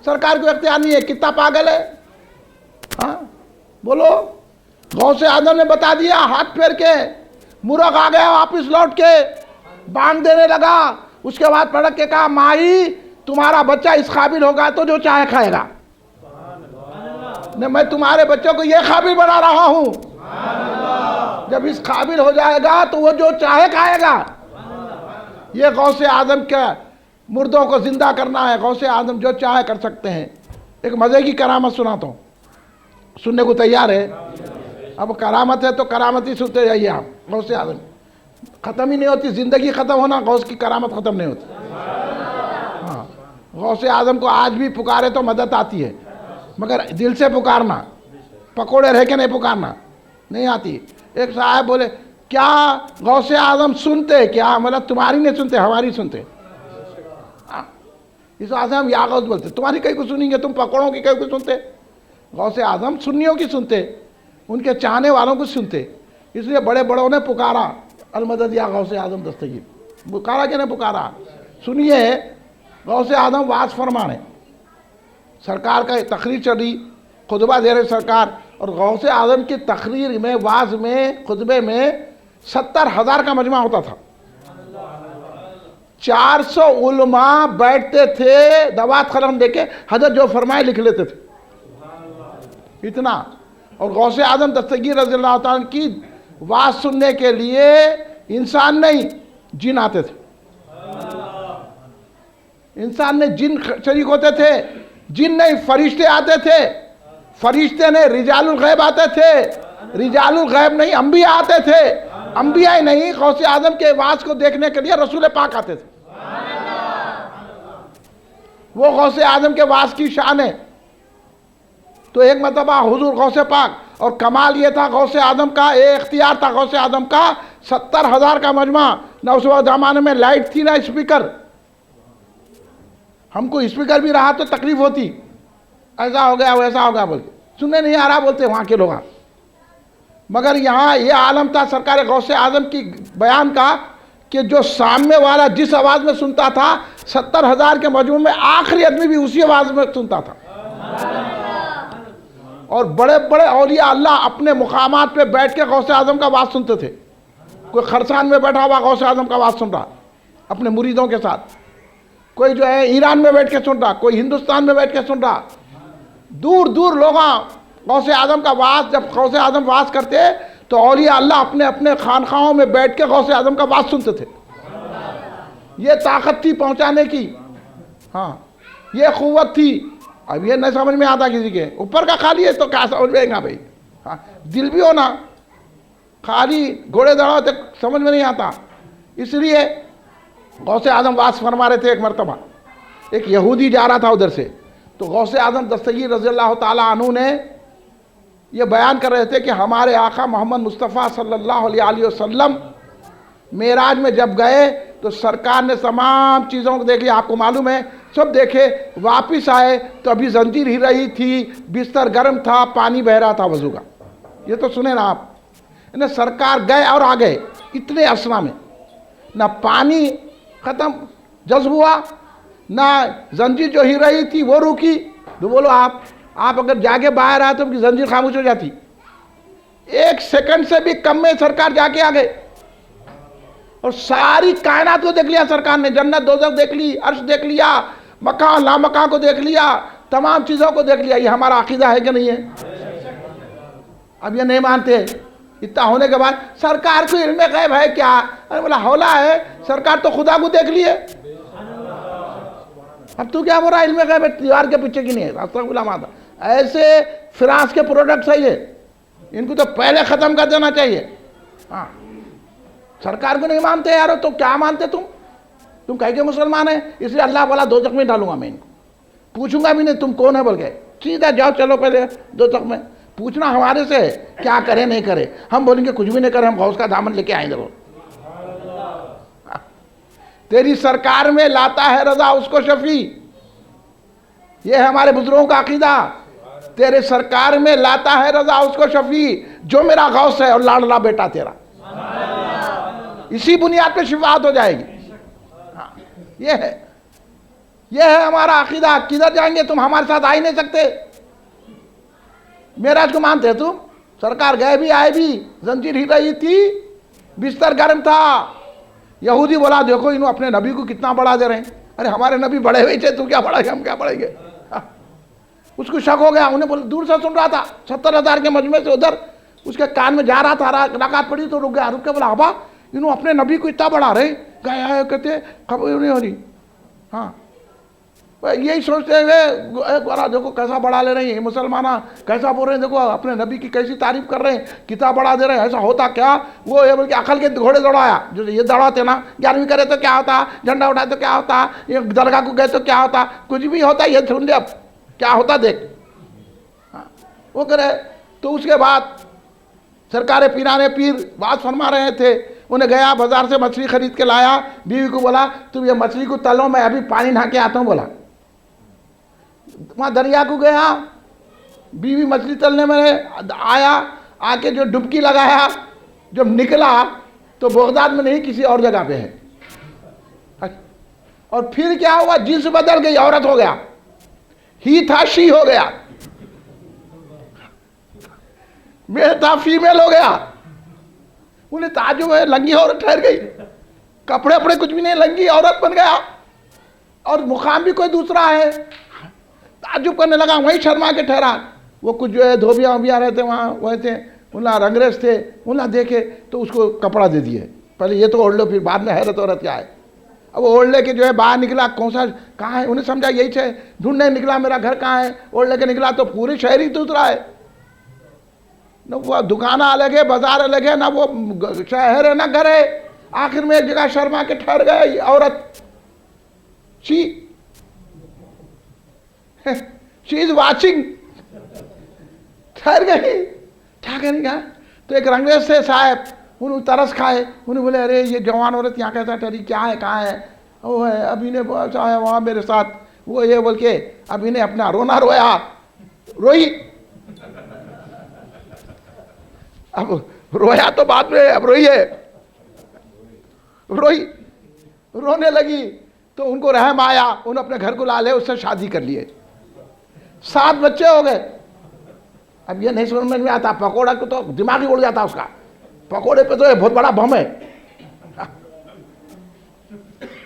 सरकार को इख्तियार नहीं है। कितना पागल है, हाँ बोलो। गौसे आजम ने बता दिया, हाथ फेर के मुरख आ गया, वापिस लौट के बांध देने लगा। उसके बाद पढ़ के कहा माई तुम्हारा बच्चा इस काबिल होगा तो जो चाहे खाएगा, नहीं मैं तुम्हारे बच्चों को ये काबिल बना रहा हूं, जब इस काबिल हो जाएगा तो वो जो चाहे खाएगा। ये गौसे आजम का मुर्दों को जिंदा करना है। गौसे आजम जो चाहे कर सकते हैं। एक मजे की करामत सुनाता हूँ, सुनने को तैयार है? अब करामत है तो करामत ही सुनते जाइए आप। गौसे आजम खत्म ही नहीं होती, जिंदगी खत्म होना, गौस की करामत खत्म नहीं होती। हाँ, गौसे आजम को आज भी पुकारे तो मदद आती है, मगर दिल से पुकारना, पकोड़े रह के नहीं पुकारना, नहीं आती। एक साहब बोले क्या गौसे आजम सुनते क्या? मतलब तुम्हारी नहीं सुनते, हमारी सुनते। इस वजह से हम या गौस बोलते, तुम्हारी कहीं को सुनेंगे, तुम पकौड़ों की कहीं को सुनते। गौसे आजम सुन्नियों की सुनते, उनके चाहने वालों को सुनते। इसलिए बड़े बड़ों ने पुकारा अलमदद या गौसे आजम दस्तगीर, पुकारा कि नहीं पुकारा? सुनिए, गौसे आजम वाज फरमाने, सरकार का तकरीर चली, खुतबा दे रहे सरकार, और गौसे आजम की तकरीर में, वाज में, खुतबे में 70,000 का मजमा होता था। 400 उलमा बैठते थे, दवात कलम देके हजरत जो फरमाए लिख लेते थे, इतना। और गौसे आजम दस्तगीर रज़ी अल्लाह ताला की वाज सुनने के लिए इंसान नहीं जिन आते थे। इंसान ने जिन शरीक होते थे, जिन नहीं फरिश्ते आते थे, फरिश्ते ने रिजालुल गैब आते थे, रिजालुल गैब नहीं अंबिया आते थे, अंबिया ही नहीं गौसे आजम के वास को देखने के लिए रसूल पाक आते थे। वो गौसे आजम के वास की शान है। तो एक मरतबा हुजूर गौसे पाक, और कमाल ये था गौसे आजम का, ये इख्तियार था गौसे आजम का, 70,000 का मजमा, ना उस ज़माने में लाइट थी ना स्पीकर। हमको स्पीकर भी रहा तो तकलीफ होती, ऐसा हो गया वैसा हो गया बोल के, सुनने नहीं आ रहा बोलते वहाँ के लोग। मगर यहाँ ये आलम था सरकार गौसे आजम की बयान का कि जो सामने वाला जिस आवाज़ में सुनता था, 70,000 के मजमू में आखिरी आदमी भी उसी आवाज़ में सुनता था। और बड़े बड़े औलिया अल्लाह अपने मुकामात पे बैठ के गौसे आजम का आवाज़ सुनते थे। कोई खरसान में बैठा हुआ गौसे आजम का आवाज़ सुन रहा अपने मुरीदों के साथ, कोई जो है ईरान में बैठ के सुन रहा, कोई हिंदुस्तान में बैठ के सुन रहा, दूर दूर लोग गौसे आजम का वास, जब गौसे आजम वास करते तो औलिया अल्लाह अपने अपने खानखाहों में बैठ के गौसे आजम का वास सुनते थे। ये ताकत थी पहुंचाने की, हाँ ये क़ुव्वत थी। अब ये नहीं समझ में आता किसी के, ऊपर का खाली है तो क्या समझ में आएगा भाई। हाँ दिल भी हो ना, खाली घोड़े दौड़ाओ तो समझ में नहीं आता। इसलिए गौसे आजम वास फरमा रहे थे। एक मरतबा एक यहूदी जा रहा था उधर से, तो गौसे आजम दस्तगीर रज़ी अल्लाह ताला अन्हु ने ये बयान कर रहे थे कि हमारे आका मोहम्मद मुस्तफ़ा सल्लल्लाहु अलैहि वसल्लम मेराज में जब गए तो सरकार ने तमाम चीज़ों को देख लिया, आपको मालूम है सब देखे, वापस आए तो अभी जंजीर ही रही थी, बिस्तर गर्म था, पानी बह रहा था वज़ू का। ये तो सुने ना आप, ना सरकार गए और आ गए इतने असना में, ना पानी ख़त्म जज्ब हुआ, ना जंजीर जो ही रही थी वो रुकी। तो बोलो आप अगर जाके बाहर आए तो जंजीर खामोश हो जाती। 1 सेकंड से भी कम में सरकार जाके आ गए और सारी कायनात को देख लिया सरकार ने, जन्नत दोज़ख देख ली, अर्श देख लिया, मकान लामकान को देख लिया, तमाम चीज़ों को देख लिया। ये हमारा अकीदा है कि नहीं है? अब ये नहीं मानते। इतना होने के बाद सरकार को इल्म गैब है क्या? अरे बोला हौला है, सरकार तो खुदा को देख लिए। अब तू क्या बोल रहा है इल्म गैब है दीवार के पीछे की नहीं है? अस्तगफिरुल्लाह माता, ऐसे फ्रांस के प्रोडक्ट्स है ये, इनको तो पहले ख़त्म कर देना चाहिए। हाँ सरकार को नहीं मानते यारो, तो क्या मानते तुम कह के मुसलमान है? इसलिए अल्लाह वाला दोज़ख में डालूंगा मैं इनको, पूछूंगा भी नहीं तुम कौन है बोल के, सीधा जाओ चलो पहले दोज़ख में। पूछना हमारे से है क्या करे नहीं करे, हम बोलेंगे कुछ भी नहीं करे, हम गौस का दामन लेके आएंगे। वो तेरी सरकार में लाता है रजा उसको शफी, ये है हमारे बुजुर्गों का अकीदा। तेरे सरकार में लाता है रजा उसको शफी जो मेरा गौस है और लाडला बेटा तेरा, इसी बुनियाद पे शिफात हो जाएगी। हाँ ये है हमारा अकीदा। किधर जाएंगे? तुम हमारे साथ आ ही नहीं सकते। मेराज को मानते तुम? सरकार गए भी आए भी, जंजीर ही रही थी, बिस्तर गर्म था। यहूदी बोला देखो इन्हों अपने नबी को कितना बढ़ा दे रहे हैं। अरे हमारे नबी बड़े हुए थे, तू क्या बढ़ाएगा, हम क्या बढ़ाएंगे? उसको शक हो गया, उन्हें बोल दूर से सुन रहा था 70,000 के मजमे से, उधर उसके कान में जा रहा था, रकात पड़ी तो रुक गया, रुक के बोला अबा इन्हों अपने नबी को इतना बढ़ा रहे, गया है कहते खबर नहीं हो रही। हाँ यही सोचते हुए देखो कैसा बढ़ा ले रहे हैं मुसलमान, कैसा बोल रहे हैं, देखो अपने नबी की कैसी तारीफ कर रहे हैं, कितना बढ़ा दे रहे हैं। ऐसा होता क्या? वो ये बोल के अकल के घोड़े दौड़ाया, जो ये दौड़ाते ना, 11वीं करे तो क्या होता, झंडा उठाए तो क्या होता, ये दरगाह को गए तो क्या होता, कुछ भी होता। ये सुन ले अब क्या होता देख। हाँ वो करे तो उसके बाद सरकार पीराने पीर बात फरमा रहे थे, उन्हें गया बाजार से मछली खरीद के लाया, बीवी को बोला तुम ये मछली को तलो, मैं अभी पानी नहा के आता हूँ। बोला वहाँ दरिया को गया, बीवी मछली तलने में आया, आके जो डुबकी लगाया, जब निकला तो बगदाद में नहीं किसी और जगह पे है। और फिर क्या हुआ, जिन्स बदल गई, औरत हो गया, ही था शी हो गया, मैं था फीमेल हो गया। उन्हें ताजुब है, लंगी औरत ठहर गई, कपड़े वपड़े कुछ भी नहीं, लंगी औरत बन गया, और मुकाम भी कोई दूसरा है। ताजुब करने लगा, वहीं शर्मा के ठहरा। वो कुछ जो है धोबिया वोबिया रहते वहाँ वह थे, उन्हें रंगरेज थे, उन्हें देखे तो उसको कपड़ा दे दिए, पहले ये तो ओढ़ लो फिर बाद में हैरत औरत क्या है। अब वो ओढ़ लेके जो है बाहर निकला, कौन सा कहाँ है, उन्हें समझा यही है, ढूंढने निकला मेरा घर कहाँ है, ओढ़ लेके निकला तो पूरे शहर ही दूसरा है ना, वो दुकान अलग है, बाजार अलग है ना, वो शहर है ना घर है। आखिर में एक जगह शर्मा के ठहर गए औरत, शी इज वाचिंग, ठहर गई, क्या करेंगे। तो एक रंगरेज से साहब, उन्होंने तरस खाए, उन्हें बोले अरे ये जवान औरत यहाँ कैसा ठहरी, क्या है, कहाँ है, वो है अभी ने है वहाँ मेरे साथ, वो ये बोल के अभी ने अपना रोना रोया, रोई, अब रोया तो बाद में, अब रोई है, रोई, रोने लगी तो उनको रहम आया, उन्हें अपने घर को ला ले, उससे शादी कर लिए, 7 बच्चे हो गए। अब ये नहीं समझ में आता, पकोड़ा को तो दिमाग ही उड़ जाता उसका, पकोड़े पे तो बहुत बड़ा बम है।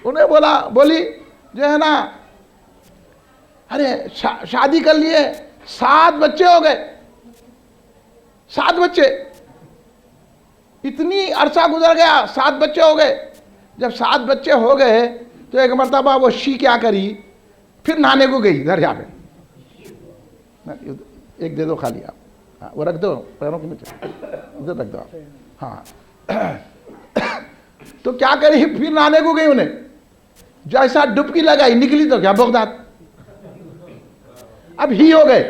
उन्हें बोली जो है ना, अरे शादी कर लिए, 7 बच्चे हो गए, 7 बच्चे, इतनी अरसा गुजर गया, 7 बच्चे हो गए। जब 7 बच्चे हो गए तो एक मरतबा वो शी क्या करी, फिर नहाने को गई दरिया पे, एक दे दो खाली आप, हाँ वो रख दो पैरों के नीचे, उधर रख दो आप, हाँ। तो क्या करी, फिर नहाने को गई, उन्हें जैसा डुबकी लगाई निकली तो क्या बगदाद, अब ही हो गए,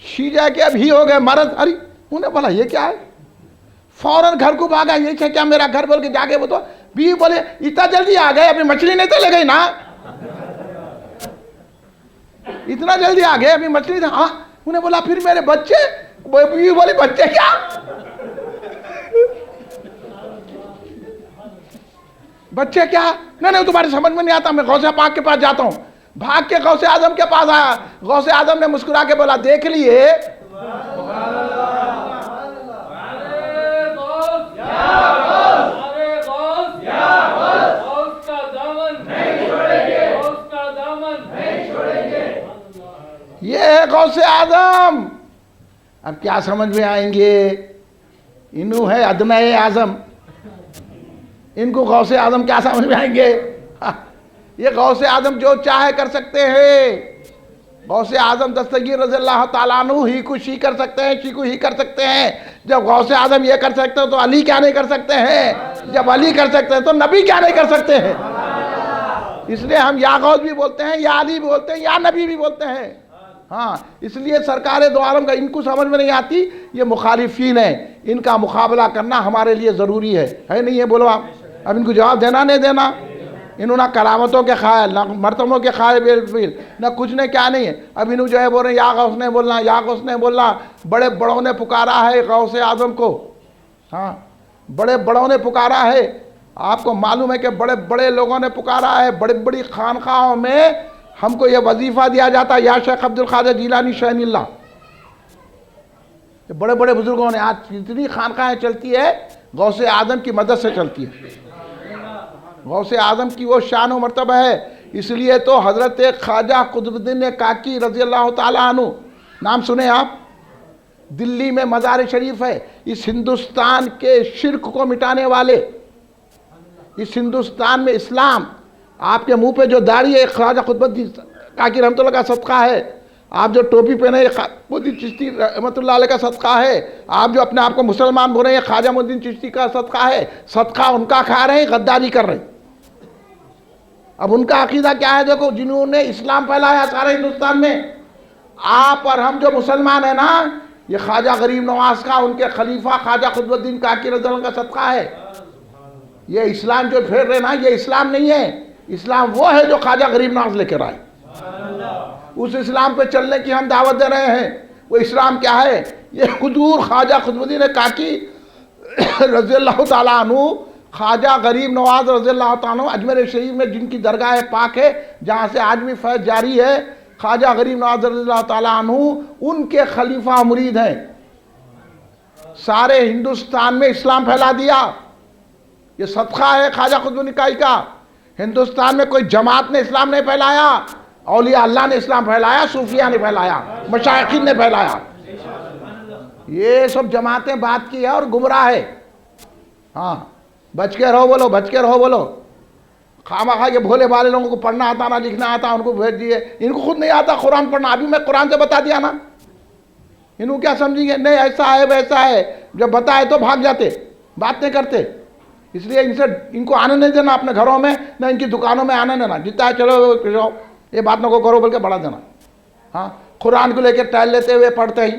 शी जाके अब ही हो गए मर्द। अरे उन्हें बोला ये क्या है, फौरन घर को भागा, ये क्या मेरा घर बोल के जाके वो तो भी बोले इतना जल्दी आ गए, अभी मछली नहीं तो ले गई ना, इतना जल्दी आ गए अभी मछली था, हाँ। उन्हें बोला फिर मेरे बच्चे, बीवी बोली बच्चे क्या, बच्चे क्या, नहीं तुम्हारे समझ में नहीं आता, मैं गौसे पाक के पास जाता हूं। भाग के गौसे आजम के पास आया, गौसे आजम ने मुस्कुरा के बोला देख लिए, ये है गौसे आजम। अब क्या समझ में आएंगे, इन्हू है अदनाए आजम, इनको गौसे आजम क्या समझ में आएंगे। ये गौसे आजम जो चाहे कर सकते हैं, गौसे आजम दस्तगीर रज़ियल्लाहु ताला अन्हु ही कुछ ही कर सकते हैं, चीकू ही कर सकते हैं। जब गौसे आजम ये कर सकते हैं तो अली क्या नहीं कर सकते हैं, जब अली कर सकते हैं तो नबी क्या नहीं कर सकते हैं। इसलिए हम या गौस भी बोलते हैं, या अली भी बोलते हैं, या नबी भी बोलते हैं। हाँ, इसलिए सरकार दो आलम का इनको समझ में नहीं आती, ये मुखालिफिन है, इनका मुकाबला करना हमारे लिए ज़रूरी है नहीं है, बोलो आप। अब इनको जवाब देना नहीं देना, इन्होंने ना करामतों के ख़ायल, ना मरतबों के ख़ायल बिल, ना कुछ ने क्या नहीं है। अब इन्हों जो है बोल रहे हैं या गौस ने बोलना, या गौस ने बोलना, बड़े बड़ों ने पुकारा है गौसे आज़म को, हाँ बड़े बड़ों ने पुकारा है। आपको मालूम है कि बड़े बड़े लोगों ने पुकारा है, बड़ी बड़ी खानखाहों में हमको यह वजीफ़ा दिया जाता है, या शेख अब्दुल कादिर जीलानी शहनिल्लाह, बड़े बड़े बुजुर्गों ने, आज जितनी खानखाहें चलती है गौसे आज़म की मदद से चलती है, गौसे आज़म की वो शान व मर्तबा है। इसलिए तो हज़रत ख्वाजा कुतुबुद्दीन काकी रज़ियल्लाहु ताला अन्हु, नाम सुने आप, दिल्ली में मज़ार शरीफ है, इस हिंदुस्तान के शिर्क को मिटाने वाले, इस हिंदुस्तान में इस्लाम, आपके मुंह पे जो दाढ़ी है ख्वाजा कुतुबुद्दीन काकी रहमतुल्लाह का सदका है, आप जो टोपी पहने ख्वाजा चिश्ती रहमतुल्लाह अलैह का सदका है, आप जो अपने आप को मुसलमान बोल रहे हैं ख्वाजा मुद्दीन चिश्ती का सदका है, सदका उनका खा रहे हैं, गद्दारी कर रहे हैं। अब उनका अकीदा क्या है, देखो, जिन्होंने इस्लाम फैलाया सारे हिंदुस्तान में, आप और हम जो मुसलमान है ना, ये ख्वाजा गरीब नवाज का, उनके खलीफा ख्वाजा कुतुबुद्दीन काकी रज़ियल्लाहु का सदका है। ये इस्लाम जो फेर रहे ना, ये इस्लाम नहीं है, इस्लाम वो है जो ख्वाजा गरीब नवाज लेकर आए। उस इस्लाम पे चलने की हम दावत दे रहे हैं। वो इस्लाम क्या है, ये हुजूर ख्वाजा कुतुबुद्दीन काकी रज़ियल्लाहु ताला अन्हु, ख्वाजा गरीब नवाज रज़ियल्लाहु ताला अन्हु, अजमेर शरीफ में जिनकी दरगाह पाक है, जहाँ से आज भी फैज़ जारी है, ख्वाजा गरीब नवाज रज़ियल्लाहु ताला अन्हु उनके खलीफा मुरीद हैं। सारे हिंदुस्तान में इस्लाम फैला दिया, ये सदका है ख्वाजा कुतुबुद्दीन काकी का। हिंदुस्तान में कोई जमात ने इस्लाम नहीं फैलाया, औलिया अल्लाह ने इस्लाम फैलाया, सूफिया ने फैलाया, मशाइखीन ने फैलाया। ये सब जमातें बात की है और गुमराह है। हाँ, बच के रहो बोलो, बच के रहो बोलो। खामा के भोले भाले लोगों को पढ़ना आता ना लिखना आता, उनको भेज दिए। इनको खुद नहीं आता कुरान पढ़ना, अभी मैं कुरान से बता दिया ना, इनको क्या समझेंगे? नहीं ऐसा है वैसा है, जब बताए तो भाग जाते, बात नहीं करते। इसलिए इनको आने नहीं देना अपने घरों में, ना इनकी दुकानों में आने देना। जितना है चलो ये बात न को करो बोल के बढ़ा देना। हाँ, कुरान को लेकर टहल लेते हुए पढ़ते ही,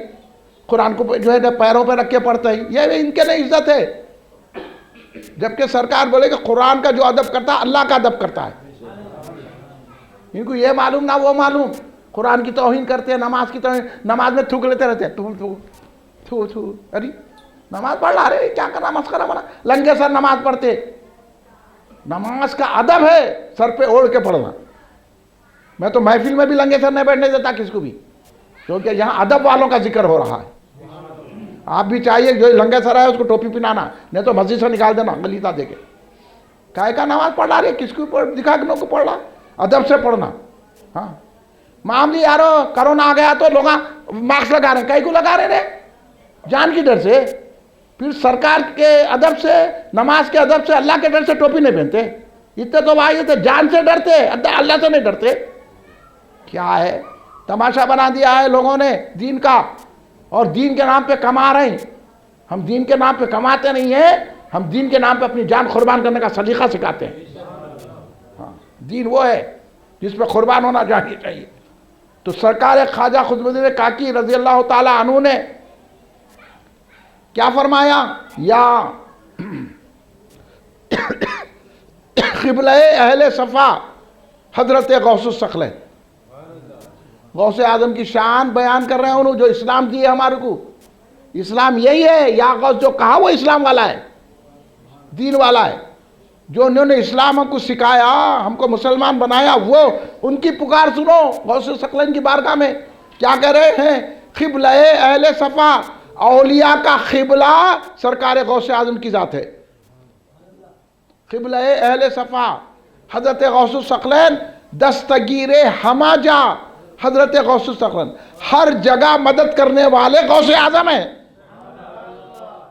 कुरान को जो है पैरों पर रख के पढ़ते ही, ये इनके नहीं इज्जत है। जबकि सरकार बोले कि कुरान का जो अदब करता है अल्लाह का अदब करता है। इनको ये मालूम ना वो मालूम, कुरान की तौहीन करते हैं, नमाज की तौहीन, नमाज में थूक लेते रहते हैं, थू थू थू थू। अरे नमाज पढ़ ला रहे, क्या करना मस्करा बना, लंगे सर नमाज पढ़ते। नमाज का अदब है सर पे ओढ़ के पढ़ना। मैं तो महफिल में भी लंगे सर नहीं बैठने देता किसको भी, क्योंकि यहाँ अदब वालों का जिक्र हो रहा है। आप भी चाहिए जो लंगे सर है उसको टोपी पहनाना, नहीं तो मस्जिद से निकाल देना गलीता देके। काहे का नमाज पढ़ रहा है, किसको दिखा के को पढ़ रहा, अदब से पढ़ना। हाँ, मामली यारो कोरोना आ गया तो लोग मास्क लगा रहे हैं, कई को लगा रहे रे, जान की डर से। फिर सरकार के अदब से, नमाज के अदब से, अल्लाह के डर से टोपी नहीं पहनते। इतने तो भाई तो जान से डरते, अल्लाह से नहीं डरते। क्या है, तमाशा बना दिया है लोगों ने दीन का, और दीन के नाम पे कमा रहे हैं। हम दीन के नाम पे कमाते नहीं हैं, हम दीन के नाम पे अपनी जान कुर्बान करने का सलीका सिखाते हैं। हाँ, दीन वो है जिस पे कुर्बान होना चाहिए। तो सरकार ख्वाजा खुदबुद्दीन काकी रजी अल्लाह ताला अन्हु ने क्या फरमाया, या क़िबला अहले सफ़ा हजरत गौसुस सखले, गौसे आजम की शान बयान कर रहे हैं उन्होंने, जो इस्लाम दिए हमारे को। इस्लाम यही है, या गौस जो कहा वो इस्लाम वाला है, दीन वाला है। जो उन्होंने इस्लाम हमको सिखाया, हमको मुसलमान बनाया, वो उनकी पुकार सुनो। गौसे सकलन की बारगाह में क्या कह रहे हैं, क़िबला अहले सफ़ा, औलिया का क़िबला सरकार गौसे आजम की ज़ात है। क़िबला अहले सफ़ा हज़रत गौसुस सकलन, दस्तगीर हमाजा हज़रत गौसुस सकलन, हर जगह मदद करने वाले गौसे आजम है।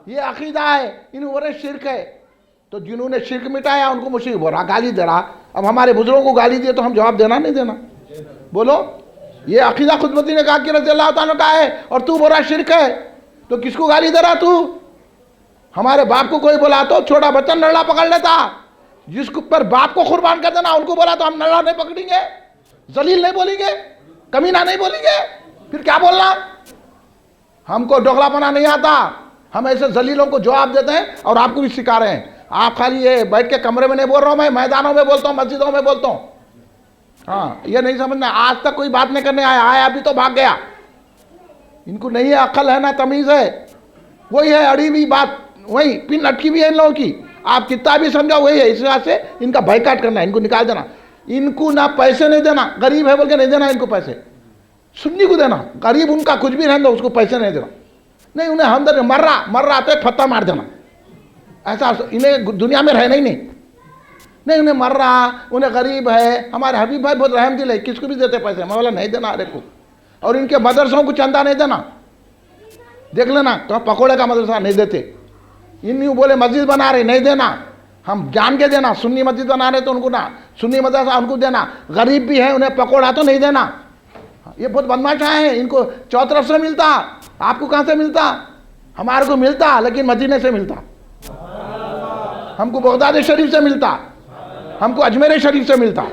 ये अकीदा है, इन वरे शिरक है। तो जिन्होंने शिरक मिटाया उनको मुश्रिक बोला, गाली दे रहा। अब हमारे बुजुर्गों को गाली दिए तो हम जवाब देना नहीं देना, बोलो। ये अकीदा खुदबुद्दीन काकी रज़ी अल्लाह ताला का है और तू बोला शिरक है, तो किसको गाली दे रहा तू? हमारे बाप को कोई बोला तो छोटा बच्चा नल्ला पकड़ लेता, जिसके ऊपर बाप को कुर्बान कर देना उनको बोला तो हम नल्ला नहीं पकड़ेंगे, जलील नहीं बोलेंगे, कमीना नहीं बोलेंगे, फिर क्या बोलना? हमको डोगलापना नहीं आता, हम ऐसे जलीलों को जवाब देते हैं और आपको भी सिखा रहे हैं। आप खाली ये बैठ के कमरे में नहीं बोल रहा हूँ, मैं मैदानों में बोलता हूँ, मस्जिदों में बोलता हूँ। हाँ, ये नहीं समझना, आज तक कोई बात नहीं करने आया अभी तो भाग गया। इनको नहीं है अक्ल है ना तमीज़ है, वही है अड़ी हुई बात, वही पिन अटकी भी है इन लोगों की। आप कितना भी समझाओ वही है। इस वजह से इनका बाइकाट करना है, इनको निकाल देना। इनको ना पैसे नहीं देना, गरीब है बोल के नहीं देना इनको पैसे, सुन्नी को देना। गरीब उनका कुछ भी रहने दो, उसको पैसे नहीं देना, नहीं उन्हें हमदर्द मर रहा तो फत्ता मार देना। ऐसा इन्हें दुनिया में रहना ही नहीं उन्हें मर रहा, उन्हें गरीब है। हमारे हबीब भाई बहुत रहम दिल है, किसको भी देते पैसे, मैं बोला नहीं देना अरे को। और इनके मदरसों को चंदा नहीं देना, देख लेना तो पकोड़े का मदरसा नहीं देते। इन बोले मस्जिद बना रहे नहीं देना, हम जान के देना। सुन्नी मस्जिद बना रहे तो उनको ना, सुन्नी मदरसा उनको देना। गरीब भी है उन्हें पकोड़ा तो नहीं देना। ये बहुत बदमाशा है, इनको चौतरफ से मिलता, आपको कहाँ से मिलता? हमारे को मिलता लेकिन मदीने से मिलता, हमको बगदाद शरीफ से मिलता, हमको अजमेर शरीफ से मिलता।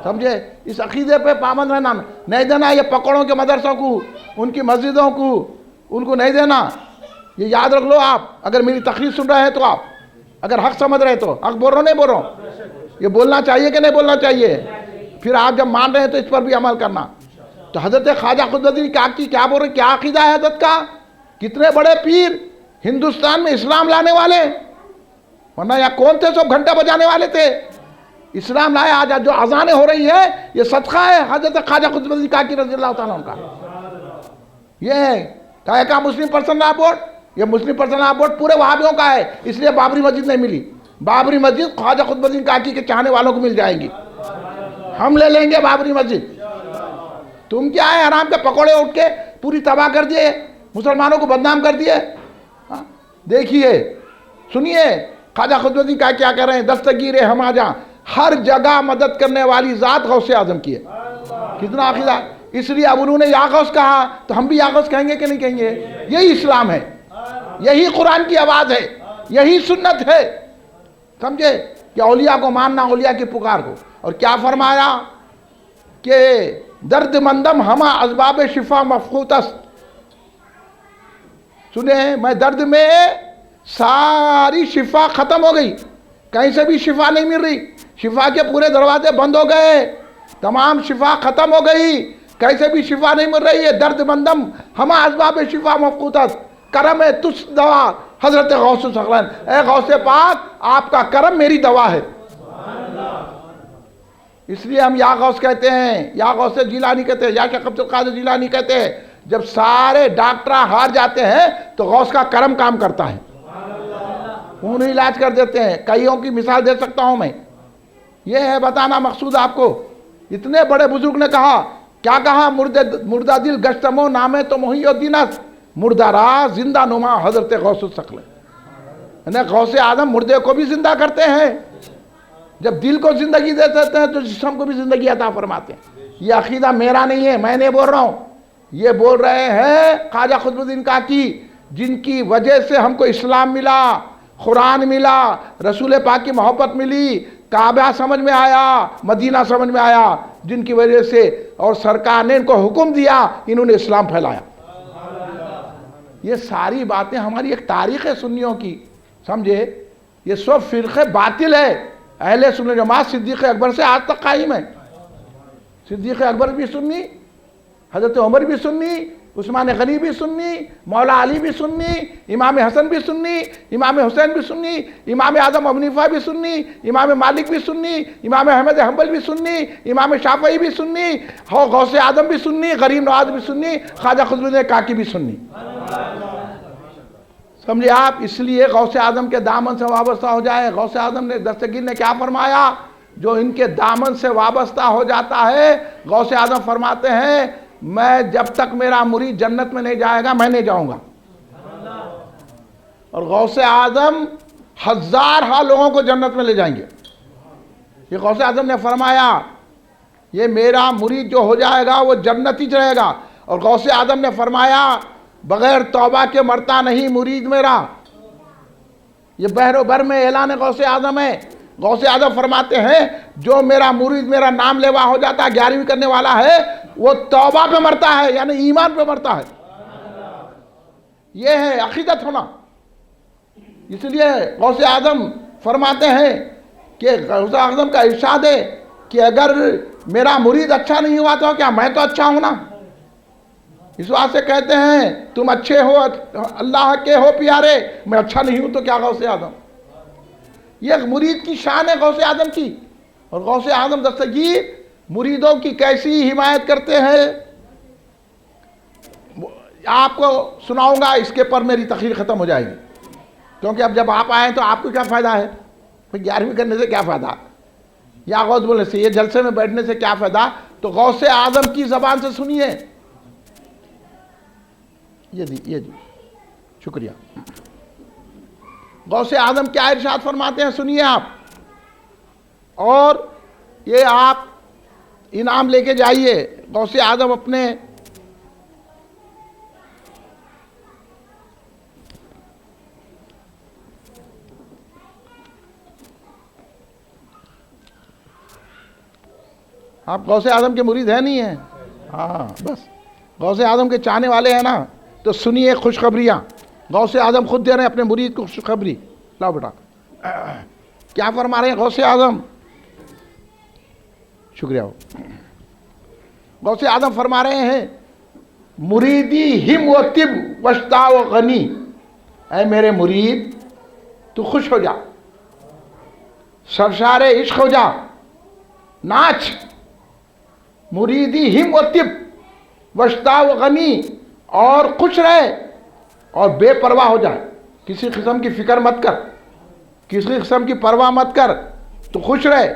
समझे? इस अकीदे पे पाबंद रहना, नहीं देना ये पकड़ों के मदरसों को, उनकी मस्जिदों को, उनको नहीं देना। ये याद रख लो आप, अगर मेरी तकरीर सुन रहे हैं तो आप अगर हक समझ रहे तो, हक बोल रहा नहीं बोल रहा हूँ, ये बोलना चाहिए कि नहीं बोलना चाहिए? फिर आप जब मान रहे हैं तो इस पर भी अमल करना। तो हज़रत ख्वाजा खुदबुद्दीन काकी क्या बोल रहे, क्या अकीदा है हज़रत का? कितने बड़े पीर हिंदुस्तान में इस्लाम लाने वाले, वरना यहाँ कौन थे? सब घंटा बजाने वाले थे, इस्लाम लाए। आज जो अजानें हो रही है ये सदका है हज़रत ख्वाजा खुदबुद्दीन काकी रज़ी अल्लाह ताला अन्हु का। ये है क्या का मुस्लिम पर्सनल लॉ बोर्ड, ये मुस्लिम पर्सनल लॉ बोर्ड पूरे वहाबियों का है, इसलिए बाबरी मस्जिद नहीं मिली। बाबरी मस्जिद ख्वाजा खुदबुद्दीन काकी के चाहने वालों को मिल जाएंगी, हम ले लेंगे बाबरी मस्जिद। तुम क्या है, हराम के पकौड़े उठ के पूरी तबाह कर दिए, मुसलमानों को बदनाम कर दिए। देखिए सुनिए, ख्वाजा खुदबुद्दीन का क्या कह रहे हैं, दस्तगीर हम आजा, हर जगह मदद करने वाली ज़ात गौसे आज़म की है। कितना अकीदा, इसलिए अब उन्होंने या गौस कहा तो हम भी या गौस कहेंगे कि नहीं कहेंगे? यही इस्लाम है, यही कुरान की आवाज़ है, यही सुन्नत है, समझे? कि औलिया को मानना, औलिया की पुकार को। और क्या फरमाया कि दर्द मंदम हमा असबाब शिफा मफकूतस, सुने मैं दर्द में सारी शिफा खत्म हो गई, कहीं से भी शिफा नहीं मिल रही, शिफा के पूरे दरवाजे बंद हो गए, तमाम शिफा खत्म हो गई, कहीं से भी शिफा नहीं मिल रही है। दर्द मंदम हमा असबाब शिफा मफकूतस, करम है तुस दवा हजरत गौस सगलन, ए गौसे पाक आपका करम मेरी दवा है। इसलिए हम या गौस कहते हैं, या गौस जिलानी कहते हैं, या शेख अब्दुल कादिर जिलानी कहते हैं। जब सारे डॉक्टर हार जाते हैं तो गौस का करम काम करता है, उन्हें इलाज कर देते हैं। कईयों की मिसाल दे सकता हूं मैं, ये है बताना मकसूद आपको। इतने बड़े बुजुर्ग ने कहा, क्या कहा, मुर्दा दिल गश्तमो नामे तो मोहिउद्दीनस, मुर्दा रा जिंदा नुमा हजरत गौस सकल। गौसे आदम मुर्दे को भी जिंदा करते हैं, जब दिल को जिंदगी दे देते हैं तो जिस्म को भी जिंदगी अता फरमाते हैं। ये अकीदा मेरा नहीं है, मैं नहीं बोल रहा हूँ, ये बोल रहे हैं ख्वाजा खुदबुद्दीन काकी, जिनकी वजह से हमको इस्लाम मिला, कुरान मिला, रसूल पाक की मोहब्बत मिली, काबा समझ में आया, मदीना समझ में आया, जिनकी वजह से और सरकार ने इनको हुक्म दिया, इन्होंने इस्लाम फैलाया। ये सारी बातें हमारी एक तारीख़ है सुन्नियों की, समझे? ये सब फिरक़े बातिल है। अहले सुन्नत जमात सिद्दीक़ अकबर से आज तक कायम है। सिद्दीक़ अकबर भी सुन्नी, हज़रत उमर भी सुन्नी, उस्मान गनी भी सुन्नी, मौला अली भी सुन्नी, इमाम हसन भी सुन्नी, इमाम हुसैन भी सुन्नी, इमाम आज़म अबू हनीफा भी सुन्नी, इमाम मालिक भी सुन्नी, इमाम अहमद हंबल भी सुन्नी, इमाम शाफ़ई भी सुन्नी, हो गौसे आज़म भी सुन्नी, गरीब नवाज भी सुन्नी, ख्वाजा खुदबुद्दीन काकी भी सुन्नी, समझे आप? इसलिए गौसे आज़म के दामन से वाबस्ता हो जाए। गौसे आज़म ने, दस्तगीर ने क्या फरमाया, जो इनके दामन से वाबस्ता हो जाता है, गौसे आज़म फरमाते हैं मैं जब तक मेरा मुरीद जन्नत में नहीं जाएगा मैं नहीं जाऊंगा। और गौसे आज़म हजार लोगों को जन्नत में ले जाएंगे। ये गौसे आज़म ने फरमाया ये मेरा मुरीद जो हो जाएगा वो जन्नती रहेगा। और गौसे आज़म ने फरमाया बगैर तौबा के मरता नहीं मुरीद मेरा। ये बहरो बर में ऐलान गौसे आज़म है। गौसे आज़म फरमाते हैं जो मेरा मुरीद मेरा नाम लेवा हो जाता है, 11वीं करने वाला है, वो तौबा पे मरता है, यानी ईमान पे मरता है। ये है अकीदत होना। इसलिए गौसे आज़म फरमाते हैं कि गौसे आज़म का इरशाद है कि अगर मेरा मुरीद अच्छा नहीं हुआ तो क्या मैं तो अच्छा हूं ना। इस बात से कहते हैं तुम अच्छे हो, अल्लाह के हो प्यारे, मैं अच्छा नहीं हूं तो क्या। गौसे आज़म ये मुरीद की शान है गौसे आज़म की। और गौसे आज़म दस्तगीर मुरीदों की कैसी हिमायत करते हैं आपको सुनाऊंगा, इसके पर मेरी तकरीर ख़त्म हो जाएगी। क्योंकि अब जब आप आए तो आपको क्या फ़ायदा है, फिर 11वीं करने से क्या फ़ायदा, या गौस बोलने से, ये जलसे में बैठने से क्या फ़ायदा। तो गौसे आज़म की ज़बान से सुनिए। ये जी शुक्रिया। गौसे आज़म क्या इरशाद फरमाते हैं सुनिए आप, और ये आप इनाम लेके जाइए। गौसे आज़म अपने आप गौसे आज़म के मुरीद है नहीं है, हाँ बस गौसे आज़म के चाहने वाले हैं ना, तो सुनिए खुशखबरियाँ। गौसे आज़म खुद दे रहे हैं अपने मुरीद को खुशखबरी। लाओ बेटा, क्या फरमा रहे हैं गौसे आज़म, शुक्रिया। गौसे आज़म फरमा रहे हैं मुरीदी हिम व तिब वश्ता व गनी, ऐ मेरे मुरीद तू खुश हो जा, सरशारे इश्क हो जा, नाच। मुरीदी हिम व तिब वश्ता व गनी, और खुश रहे और बेपरवाह हो जाए, किसी किस्म की फिक्र मत कर, किसी किस्म की परवाह मत कर, तो खुश रहे,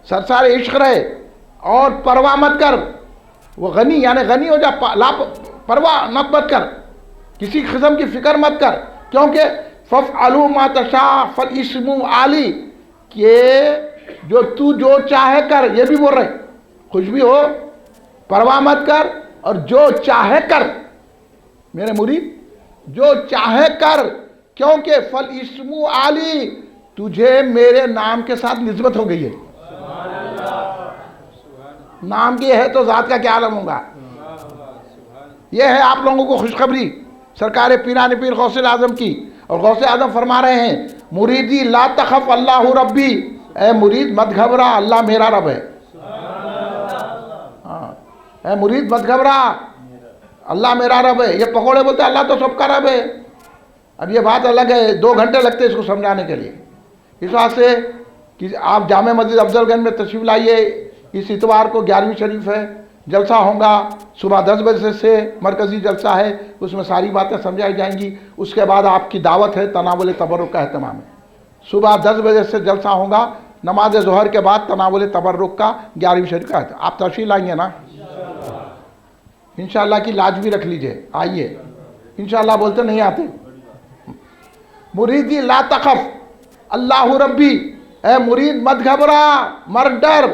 सरसारे इश्क रहे और परवाह मत कर। वो गनी यानी गनी हो जा, परवाह मत कर, किसी किस्म की फिक्र मत कर। क्योंकि फफ़अलू मा तशा फल इस्मु आली, कि जो जो चाहे कर, ये भी बोल रहे कुछ भी हो परवाह मत कर, और जो चाहे कर मेरे मुरीद, जो चाहे कर, क्योंकि फल इस्मु आली, तुझे मेरे नाम के साथ निस्बत हो गई है। नाम की है तो जात का क्या आलम होगा। यह है आप लोगों को खुशखबरी सरकार पीरान पीर गौसे आजम की। और गौसे आजम फरमा रहे हैं, मुरीदी ला तखफ अल्लाह रब्बी, ए मुरीद मत घबरा, अल्लाह मेरा रब है। हाँ, ए मुरीद मत घबरा, अल्लाह मेरा रब है। ये पकौड़े बोलते अल्लाह तो सबका रब है। अब ये बात अलग है, 2 घंटे लगते हैं इसको समझाने के लिए। इस वास्ते कि आप जामे मस्जिद अफजलगंज में तशरीफ लाइए। इस इतवार को 11वीं शरीफ है, जलसा होगा सुबह 10 बजे से मरकज़ी जलसा है, उसमें सारी बातें समझाई जाएंगी। उसके बाद आपकी दावत है, तनावुल तबर्रुक का अहतमाम है। सुबह 10 बजे से जलसा होगा, नमाज ज़ोहर के बाद तनावुल तबर्रुक का 11वीं शरीफ का है। आप तशरीफ लाएंगे ना? इंशाअल्लाह की लाज भी रख लीजिए, आइए। इंशाअल्लाह बोलते नहीं आते। मुरीदी ला तखफ अल्लाह रब्बी, ए मुरीद मत घबरा, मत डर,